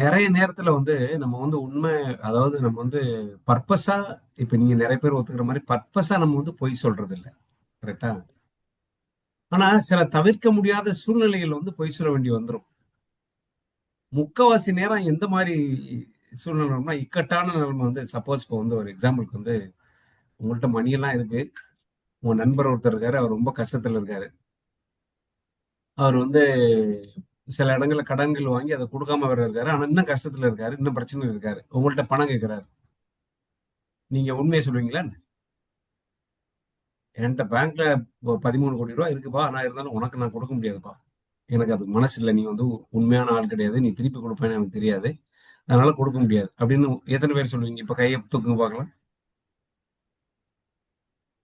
நிறைய நேரத்துல வந்து நம்ம வந்து உண்மை, அதாவது நம்ம வந்து பர்பஸா, இப்ப நீங்க நிறைய பேர் ஒத்துக்கிற மாதிரி பர்பஸா நம்ம வந்து பொய் சொல்றது இல்ல. கரெக்டா? ஆனா சில தவிர்க்க முடியாத சூழ்நிலைகள் வந்து பொய் சொல்ல வேண்டி வந்துரும். முக்கவாசி நேரம் எந்த மாதிரி சூழ்நிலை வரும்னா, இக்கட்டான நிலைமை வந்து சப்போஸ் இப்போ வந்து ஒரு எக்ஸாம்பிளுக்கு வந்து உங்கள்ட்ட மணி எல்லாம் இருக்கு. உங்க நண்பர் ஒருத்தர் இருக்காரு. அவர் ரொம்ப கஷ்டத்துல இருக்காரு. அவர் வந்து சில இடங்கள்ல கடன்கள் வாங்கி அதை கொடுக்காம வேற இருக்காரு. ஆனா இன்னும் கஷ்டத்துல இருக்காரு. இன்னும் பிரச்சனையில இருக்காரு. உங்கள்ட்ட பணம் கேட்கிறாரு. நீங்க உண்மையை சொல்லுவீங்களா? என்கிட்ட பேங்க்ல 13 கோடி ரூபாய் இருக்குப்பா. ஆனா இருந்தாலும் உனக்கு நான் கொடுக்க முடியாதுப்பா. எனக்கு அது மனசு இல்ல. நீ வந்து உண்மையான ஆள் கிடையாது. நீ திருப்பி கொடுப்பேன்னு எனக்கு தெரியாது. அதனால கொடுக்க முடியாது. அப்படின்னு எத்தனை பேர் சொல்லுவீங்க? இப்ப கையை தூக்குங்க பார்க்கலாம்.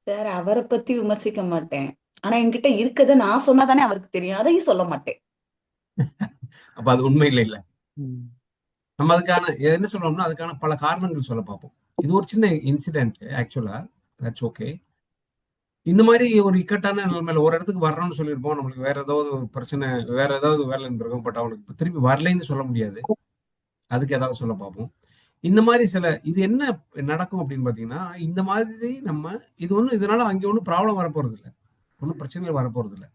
சார், அவரை பத்தி விமர்சிக்க மாட்டேன். ஆனா என்கிட்ட இருக்கதை நான் சொன்னாதானே அவருக்கு தெரியும். அதையும் சொல்ல மாட்டேன். அப்ப அது உண்மை இல்லை இல்ல. ம். நம்ம அதுக்கான என்ன சொல்றோம்னா, அதுக்கான பல காரணங்கள் சொல்ல பார்ப்போம். இது ஒரு சின்ன இன்சிடென்ட் ஆக்சுவலா. That's okay. இந்த மாதிரி ஒரு இக்கட்டான நிலைமையில ஒரு இடத்துக்கு வர்றோம்னு சொல்லியிருப்போம். நம்மளுக்கு வேற ஏதாவது ஒரு பிரச்சனை, வேற ஏதாவது வேலை இருந்திருக்கும். பட் அவனுக்கு திருப்பி வரலைன்னு சொல்ல முடியாது. அதுக்கு ஏதாவது சொல்ல பார்ப்போம். இந்த மாதிரி சில இது என்ன நடக்கும் அப்படின்னு பாத்தீங்கன்னா, இந்த மாதிரி நம்ம இது ஒண்ணும் இதனால அங்க ஒண்ணும் ப்ராப்ளம் வரப்போறது இல்ல. ஒண்ணும் பிரச்சனைகள் வரப்போறது இல்ல.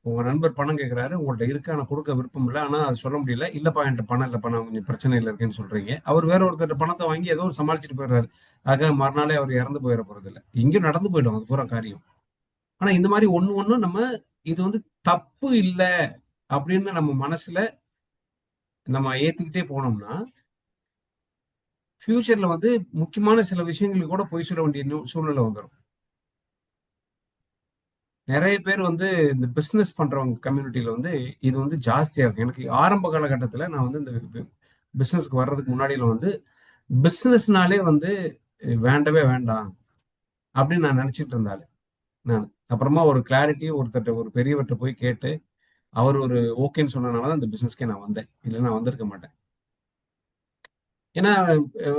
உங்க நண்பர் பணம் கேட்கிறாரு. உங்கள்ட்ட இருக்கு. ஆனா கொடுக்க விருப்பம் இல்ல. ஆனா அது சொல்ல முடியல. இல்லப்பா என்கிட்ட பணம் இல்லப்பா. நான் கொஞ்சம் பிரச்சனையில இருக்கேன்னு சொல்றீங்க. அவர் வேற ஒருத்தர் பணத்தை வாங்கி ஏதோ ஒரு சமாளிச்சுட்டு போயிடுறாரு. ஆக மறுநாளே அவர் இறந்து போயிட போறது இல்ல. இங்கேயும் நடந்து போயிடும் அது பூரா காரியம். ஆனா இந்த மாதிரி ஒண்ணு நம்ம இது வந்து தப்பு இல்ல அப்படின்னு நம்ம மனசுல நம்ம ஏத்துக்கிட்டே போனோம்னா, ஃபியூச்சர்ல வந்து முக்கியமான சில விஷயங்களுக்கு கூட பொய் சொல்ல வேண்டிய சூழ்நிலை வந்துரும். நிறைய பேர் வந்து இந்த பிசினஸ் பண்றவங்க கம்யூனிட்டியில வந்து இது வந்து ஜாஸ்தியா இருக்கு. எனக்கு ஆரம்ப காலகட்டத்துல நான் வந்து இந்த பிசினஸ்க்கு வர்றதுக்கு முன்னாடியில வந்து பிசினஸ்னாலே வந்து வேண்டவே வேண்டாம் அப்படின்னு நான் நினைச்சிட்டு இருந்தாரு நான். அப்புறமா ஒரு கிளாரிட்டி ஒருத்தர் ஒரு பெரியவர்கிட்ட போய் கேட்டு அவர் ஒரு ஓகேன்னு சொன்னனால தான் இந்த பிசினஸ்க்கே நான் வந்தேன். இல்லைன்னா நான் வந்திருக்க மாட்டேன். ஏன்னா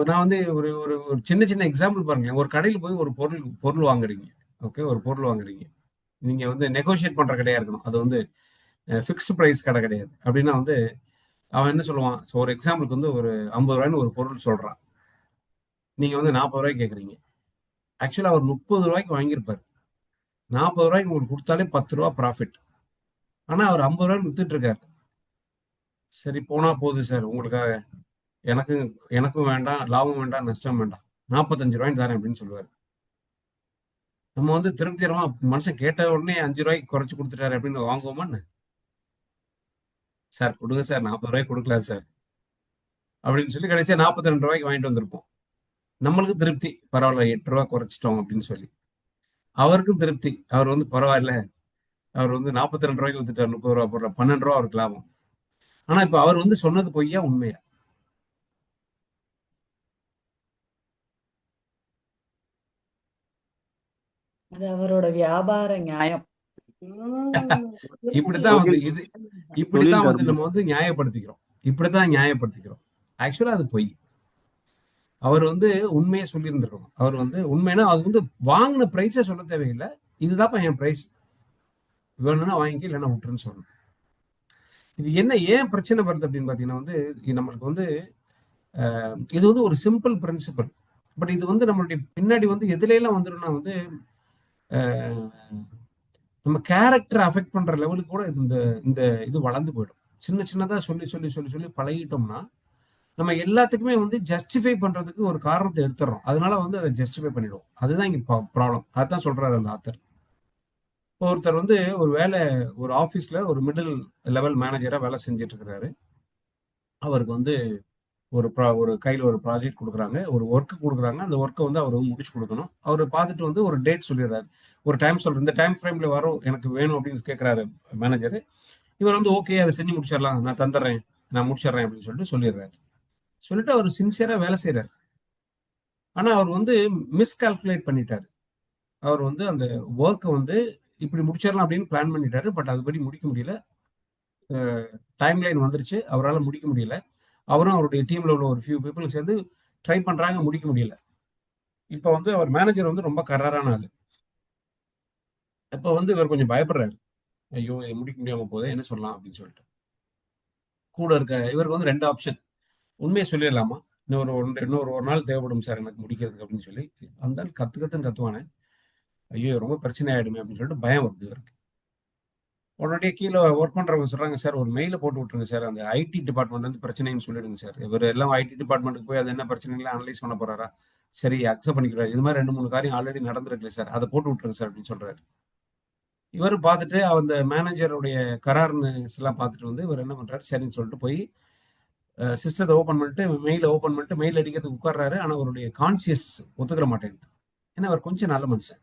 நான் வந்து ஒரு ஒரு ஒரு சின்ன சின்ன எக்ஸாம்பிள் பாருங்களேன். ஒரு கடையில் போய் ஒரு பொருள் பொருள் வாங்குறீங்க. ஓகே, ஒரு பொருள் வாங்குறீங்க. நீங்க வந்து நெகோஷியேட் பண்ற கடையா இருக்கணும். அது வந்து ஃபிக்ஸ்டு பிரைஸ் கடை கிடையாது. அப்படின்னா வந்து அவன் என்ன சொல்லுவான்? ஸோ ஒரு எக்ஸாம்பிளுக்கு வந்து ஒரு 50 ரூபாய்ன்னு ஒரு பொருள் சொல்றான். நீங்க வந்து 40 ரூபாய்க்கு கேட்குறீங்க. ஆக்சுவலா அவர் 30 ரூபாய்க்கு வாங்கியிருப்பாரு. 40 ரூபாய்க்கு உங்களுக்கு கொடுத்தாலே 10 ரூபா ப்ராஃபிட். ஆனா அவர் 50 ரூபாய்க்கு வித்துட்டு இருக்காரு. சரி போனா போகுது சார் உங்களுக்காக. எனக்கும் எனக்கும் வேண்டாம், லாபம் வேண்டாம், நஷ்டம் வேண்டாம். 45 ரூபாய்ன்னு தரேன் அப்படின்னு சொல்லுவாரு. நம்ம வந்து திருப்திகரமா மனுஷன் கேட்ட உடனே 5 ரூபாய்க்கு குறைச்சு கொடுத்துட்டாரு அப்படின்னு வாங்குவோமா என்ன? சார் கொடுங்க சார், 40 ரூபாய்க்கு கொடுக்கலாம் சார் அப்படின்னு சொல்லி கடைசியா 42 ரூபாய்க்கு வாங்கிட்டு வந்திருப்போம். நம்மளுக்கு திருப்தி, பரவாயில்ல 8 ரூபா குறைச்சிட்டோம் அப்படின்னு சொல்லி. அவருக்கும் திருப்தி, அவர் வந்து பரவாயில்ல, அவர் வந்து 42 ரூபாய்க்கு வித்துட்டார். 30 ரூபா போடுற 12 ரூபா அவருக்கு லாபம். ஆனா இப்ப அவர் வந்து சொன்னது பொய்யா உண்மையா? அது அவரோட வியாபார நியாயம். இப்படித்தான் வந்து தொழில் இது தொழில் இப்படித்தான் வந்து நம்ம தர்மம். வந்து நியாயப்படுத்திக்கிறோம். இப்படித்தான் நியாயப்படுத்திக்கிறோம். ஆக்சுவலா அது பொய். அவர் வந்து உண்மையை சொல்லியிருந்திருக்கணும். அவர் வந்து உண்மைன்னா அது வந்து வாங்கின பிரைஸே சொல்ல தேவையில்லை. இதுதான்ப்பா என் பிரைஸ், வேணும்னா வாங்கிக்க இல்லைன்னா விட்டுருன்னு சொல்லணும். இது என்ன ஏன் பிரச்சனை வருது அப்படின்னு பாத்தீங்கன்னா வந்து இது நம்மளுக்கு வந்து இது வந்து ஒரு சிம்பிள் பிரின்சிபல். பட் இது வந்து நம்மளுடைய பின்னாடி வந்து எதுல எல்லாம் வந்துடும்னா வந்து நம்ம கேரக்டர் அஃபெக்ட் பண்ற லெவலுக்கு கூட இந்த இந்த இது வளர்ந்து போயிடும். சின்ன சின்னதா சொல்லி சொல்லி சொல்லி சொல்லி பழகிட்டோம்னா நம்ம எல்லாத்துக்குமே வந்து ஜஸ்டிஃபை பண்றதுக்கு ஒரு காரணத்தை எடுத்துறோம். அதனால வந்து அதை ஜஸ்டிஃபை பண்ணிடுவோம். அதுதான் இங்க ப்ராப்ளம். அதுதான் சொல்றாரு அந்த ஆத்தர். ஒருத்தர் வந்து ஒரு வேலை, ஒரு ஆபீஸ்ல ஒரு மிடில் லெவல் மேனேஜரா வேலை செஞ்சுட்டு இருக்கிறாரு. அவருக்கு வந்து ஒரு கையில ஒரு ப்ராஜெக்ட் குடுக்குறாங்க. ஒரு ஒர்க் குடுக்குறாங்க. அந்த ஒர்க்க வந்து அவரு முடிச்சு குடுக்கணும். அவரு பார்த்துட்டு வந்து ஒரு டேட் சொல்லிடுறாரு. ஒரு டைம் சொல்றாரு. இந்த டைம் ஃப்ரேம்ல வரும் எனக்கு வேணும் அப்படின்னு கேட்கிறாரு மேனேஜரு. இவர் வந்து ஓகே அத செஞ்சு முடிச்சிடலாம். நான் தந்துடுறேன். நான் முடிச்சிடுறேன் அப்படின்னு சொல்லிட்டு சொல்லிடுறாரு. சொல்லிட்டு அவரு சின்சியரா வேலை செய்றாரு. ஆனா அவர் வந்து மிஸ்கால்குலேட் பண்ணிட்டாரு. அவர் வந்து அந்த வொர்க்க வந்து இப்படி முடிச்சிடலாம் அப்படின்னு பிளான் பண்ணிட்டாரு. பட் அதுபடி முடிக்க முடியல. டைம் லைன் வந்துருச்சு. அவரால முடிக்க முடியல. அவரும் அவருடைய டீம்ல உள்ள ஒரு ஃபியூ பீப்பிள் சேர்ந்து ட்ரை பண்றாங்க. முடிக்க முடியல. இப்ப வந்து அவர் மேனேஜர் வந்து ரொம்ப கராரான ஆளு. அப்ப வந்து இவர் கொஞ்சம் பயப்படுறாரு. ஐயோ! இது முடிக்க முடியாம போதே என்ன சொல்லலாம் அப்படின்னு சொல்லிட்டு. கூட இருக்க இவருக்கு வந்து ரெண்டு ஆப்ஷன். உண்மையை சொல்லிடலாமா, இன்னொரு ஒரு நாள் தேவைப்படும் சார் எனக்கு முடிக்கிறதுக்கு அப்படின்னு சொல்லி. அந்த ஆள் கத்து கத்துன்னு கத்துவானே, ஐயோ ரொம்ப பிரச்சனை ஆயிடுமே அப்படின்னு சொல்லிட்டு பயம் வருது இவருக்கு. உடனே கீழே ஒர்க் பண்றவங்க சொல்றாங்க, சார் ஒரு மெயில போட்டு விட்டுருங்க சார், அந்த ஐடி டிபார்ட்மெண்ட் வந்து பிரச்சனைன்னு சொல்லிடுங்க சார். இவர் எல்லாம் ஐடி டிபார்ட்மெண்ட்டுக்கு போய் அது என்ன பிரச்சனைகளை அனலைஸ் பண்ண போறாரா, சரி அக்செப்ட் பண்ணிக்கிறாரு. இது மாதிரி 2 3 காரியம் ஆல்ரெடி நடந்திருக்கு சார், அதை போட்டு விட்டுருங்க சார் அப்படின்னு சொல்றாரு. இவர் பார்த்துட்டு அந்த மேனேஜருடைய கரார்னஸ் எல்லாம் பார்த்துட்டு வந்து இவர் என்ன பண்றாரு, சரின்னு சொல்லிட்டு போய் சிஸ்டத்தை ஓப்பன் பண்ணிட்டு மெயிலை ஓப்பன் பண்ணிட்டு மெயில் அடிக்கிறதுக்கு உட்கார்றாரு. ஆனா அவருடைய கான்சியஸ் ஒத்துக்கிற மாட்டேங்குது. ஏன்னா அவர் கொஞ்சம் நல்ல மனுஷன்.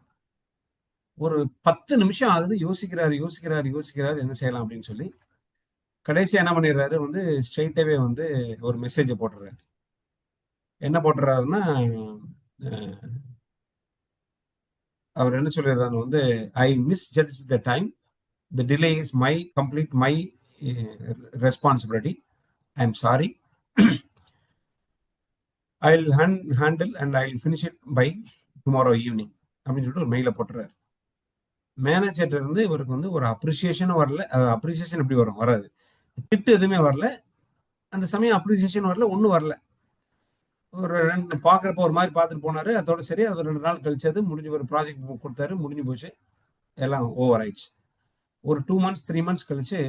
ஒரு 10 நிமிஷம் ஆகுது, யோசிக்கிறாரு என்ன செய்யலாம் அப்படின்னு சொல்லி. கடைசியா என்ன பண்ணிடுறாரு வந்து, ஸ்ட்ரெயிட்டாவே வந்து ஒரு மெசேஜை போட்டுறாரு. என்ன போட்டுறாருன்னா, அவர் என்ன சொல்லிடுறாரு வந்து, I misjudge the time, the delay is my responsibility, I am sorry, I will handle and I will finish it by tomorrow evening அப்படின்னு சொல்லிட்டு ஒரு மெயில போட்டுறாரு. மேனேஜர்ல இருந்து இவருக்கு வந்து ஒரு அப்ரிசியேஷனும் வரல. அப்ரிசியேஷன் எப்படி வரும், வராது. திட்டு எதுவுமே வரல. அந்த சமயம் அப்ரிசியேஷன் வரல, ஒன்றும் வரல. ஒரு ரெண்டு பார்க்குறப்ப ஒரு மாதிரி பார்த்துட்டு போனாரு. அதோட சரி, அது 2 நாள் கழிச்சது முடிஞ்சு, ஒரு ப்ராஜெக்ட் கொடுத்தாரு, முடிஞ்சு போச்சு, எல்லாம் ஓவர் ஆயிடுச்சு. ஒரு 2 months 3 months கழிச்சு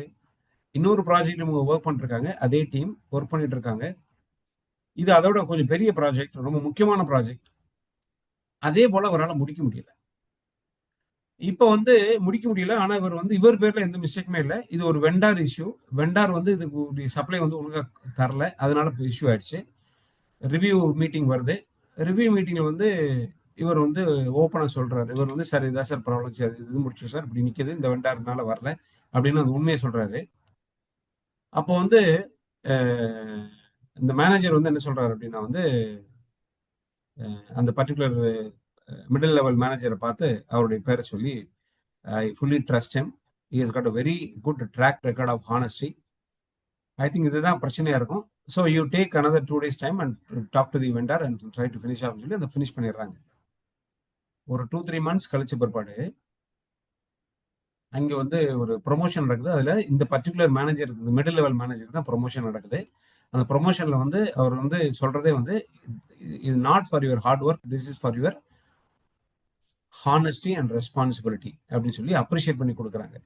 இன்னொரு ப்ராஜெக்ட் இவங்க ஒர்க் பண்ணிருக்காங்க. அதே டீம் ஒர்க் பண்ணிட்டு இருக்காங்க. இது அதோட கொஞ்சம் பெரிய ப்ராஜெக்ட், ரொம்ப முக்கியமான ப்ராஜெக்ட். அதே போல அவரால் முடிக்க முடியல. இப்ப வந்து முடிக்க முடியல. ஆனா இவர் வந்து இவர் பேர்ல எந்த மிஸ்டேக்குமே இல்லை. இது ஒரு வெண்டார் இஷ்யூ. வெண்டார் வந்து இதுக்கு சப்ளை வந்து ஒழுங்கா தரல, அதனால இஷ்யூ ஆயிடுச்சு. ரிவ்யூ மீட்டிங் வருது. ரிவ்யூ மீட்டிங்ல வந்து இவர் வந்து ஓப்பனா சொல்றாரு. இவர் வந்து சார் இதான் சார் ப்ராப்ளம் சார், இது முடிச்சு சார் இப்படி நிக்குது, இந்த வெண்டாருனால வரல அப்படின்னு அந்த உண்மையை சொல்றாரு. அப்போ வந்து இந்த மேனேஜர் வந்து என்ன சொல்றாரு அப்படின்னா வந்து, அந்த பர்டிகுலர் மிடில் லெவல் மேனேஜரை பார்த்து அவருடைய பேரை சொல்லி, I fully trust him, he has got a very good track record of honesty, I think இதுதான் பிரச்சனையா இருக்கும், so you take another 2 days time and talk to the vendor and try to finish off சொல்லி அதை finish பண்ணிடுறாங்க. ஒரு 2 3 months கழிச்ச பிற்பாடு அங்க வந்து ஒரு ப்ரொமோஷன் நடக்குது. அதுல இந்த particular manager, middle level manager தான் ப்ரொமோஷன் நடக்குது. அந்த ப்ரொமோஷன்ல வந்து அவர் வந்து சொல்றதே வந்து, இது not for your hard work, this is for your honesty and responsibility அப்படின்னு சொல்லி அப்ரிஷியேட் பண்ணி கொடுக்குறாங்க.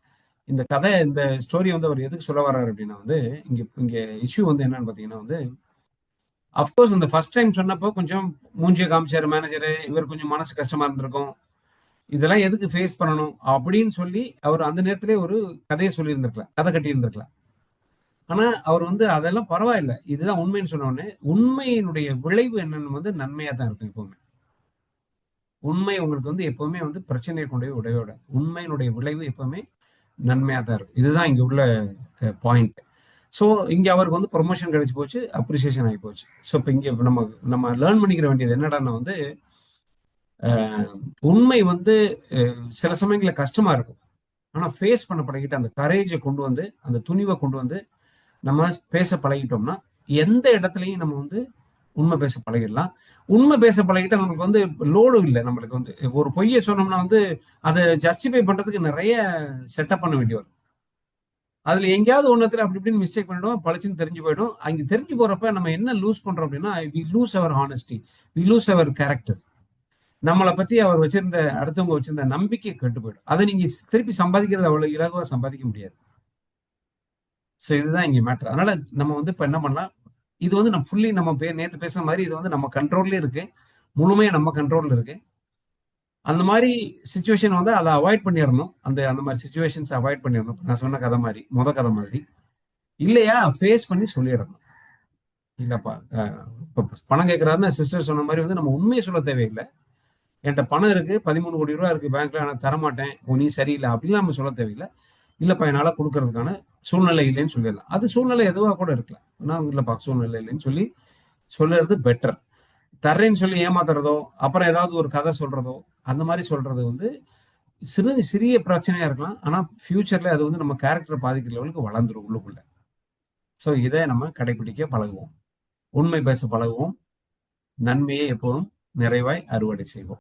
இந்த கதை, இந்த ஸ்டோரி வந்து அவர் எதுக்கு சொல்ல வர்றாரு அப்படின்னா வந்து, இங்க இங்க இஷ்யூ வந்து என்னன்னு பாத்தீங்கன்னா வந்து, அப்கோர்ஸ் இந்த ஃபர்ஸ்ட் டைம் சொன்னப்போ கொஞ்சம் மூஞ்சிய காமிச்சாரு மேனேஜரு, இவர் கொஞ்சம் மனசு கஷ்டமா இருந்திருக்கும். இதெல்லாம் எதுக்கு ஃபேஸ் பண்ணணும் அப்படின்னு சொல்லி அவர் அந்த நேரத்திலே ஒரு கதையை சொல்லி இருந்திருக்கலாம், கதை கட்டி இருந்திருக்கலாம். ஆனா அவர் வந்து அதெல்லாம் பரவாயில்ல, இதுதான் உண்மைன்னு சொன்ன உடனே, உண்மையினுடைய விளைவு என்னன்னு வந்து நன்மையா தான் இருக்கும் எப்பவுமே. உண்மை உங்களுக்கு வந்து எப்பவுமே வந்து பிரச்சனையை கொண்டு போய் விடவே விடாது. உண்மையினுடைய விளைவு எப்பவுமே நன்மையா தான் இருக்கும். இதுதான் இங்க உள்ள பாயிண்ட். ஸோ இங்க அவருக்கு வந்து ப்ரொமோஷன் கிடைச்சு போச்சு, அப்ரிசியேஷன் ஆகி போச்சு. ஸோ இப்போ இங்க நம்ம நம்ம லேர்ன் பண்ணிக்கிற வேண்டியது என்னடான்னா வந்து, உண்மை வந்து சில சமயங்களில் கஷ்டமா இருக்கும். ஆனா ஃபேஸ் பண்ண பழகிட்டு, அந்த கரேஜை கொண்டு வந்து, அந்த துணிவை கொண்டு வந்து நம்ம பேச பழகிட்டோம்னா, எந்த இடத்துலையும் நம்ம வந்து உண்மை பேச பழகிடலாம். உண்மை பேச பழகிட்டா நமக்கு வந்து லோடு இல்லை. நம்மளுக்கு வந்து ஒரு பொய்யை சொன்னோம்னா வந்து அதை ஜஸ்டிஃபை பண்றதுக்கு நிறைய செட்டப் பண்ண வேண்டி வரும். அதுல எங்கேயாவது ஒன்னத்துல அப்படி இப்படின்னு மிஸ்டேக் பண்ணிடும், பளிச்சுன்னு தெரிஞ்சு போயிடும். அங்க தெரிஞ்சு போறப்ப நம்ம என்ன லூஸ் பண்றோம் அப்படின்னா, we lose our honesty, we lose our character. நம்மளை பத்தி அவர் வச்சிருந்த, அடுத்தவங்க வச்சிருந்த நம்பிக்கை கெட்டு போயிடும். அதை நீங்க திருப்பி சம்பாதிக்கிறது அவ்வளவு இலகுவா சம்பாதிக்க முடியாது. ஸோ இதுதான் இங்க மேட்டர். அதனால நம்ம வந்து இப்ப என்ன பண்ணலாம், இது வந்து நம்ம ஃபுல்லி நம்ம நேத்து பேசுற மாதிரி இது வந்து நம்ம கண்ட்ரோல்ல இருக்கு, முழுமையா நம்ம கண்ட்ரோல்ல இருக்கு. அந்த மாதிரி சுச்சுவேஷன் வந்து அதை அவாய்ட் பண்ணிடணும். அந்த மாதிரி சுச்சுவேஷன்ஸ் அவாய்ட் பண்ணிடணும். நான் சொன்ன கதை மாதிரி, கதை மாதிரி இல்லையா, ஃபேஸ் பண்ணி சொல்லிடணும். இல்லப்பா இப்போ பணம் கேட்கறாருன்னு சிஸ்டர் சொன்ன மாதிரி வந்து நம்ம உண்மையை சொல்ல தேவையில்லை. என்கிட்ட பணம் இருக்கு, 13 கோடி ரூபா இருக்கு பேங்க்ல, ஆனா தரமாட்டேன், நீ சரியில்லை அப்படின்னு நம்ம சொல்ல தேவையில்லை. இல்லப்பா என்னால கொடுக்கறதுக்கான சூழ்நிலை இல்லைன்னு சொல்லிடலாம். அது சூழ்நிலை எதுவா கூட இருக்கலாம். நான் இல்லப்பா சூழ்நிலை இல்லைன்னு சொல்லி சொல்லுறது பெட்டர். தர்றேன்னு சொல்லி ஏமாத்துறதோ, அப்புறம் ஏதாவது ஒரு கதை சொல்றதோ, அந்த மாதிரி சொல்றது வந்து சிறிய பிரச்சனையா இருக்கலாம். ஆனா ஃபியூச்சர்ல அது வந்து நம்ம கேரக்டரை பாதிக்கிற லெவலுக்கு வளர்ந்துரும் உள்ளுக்குள்ள. ஸோ இதை நம்ம கடைபிடிக்க பழகுவோம், உண்மை பேச பழகுவோம், நன்மையை எப்போதும் நிறைவாய் அறுவடை செய்வோம்.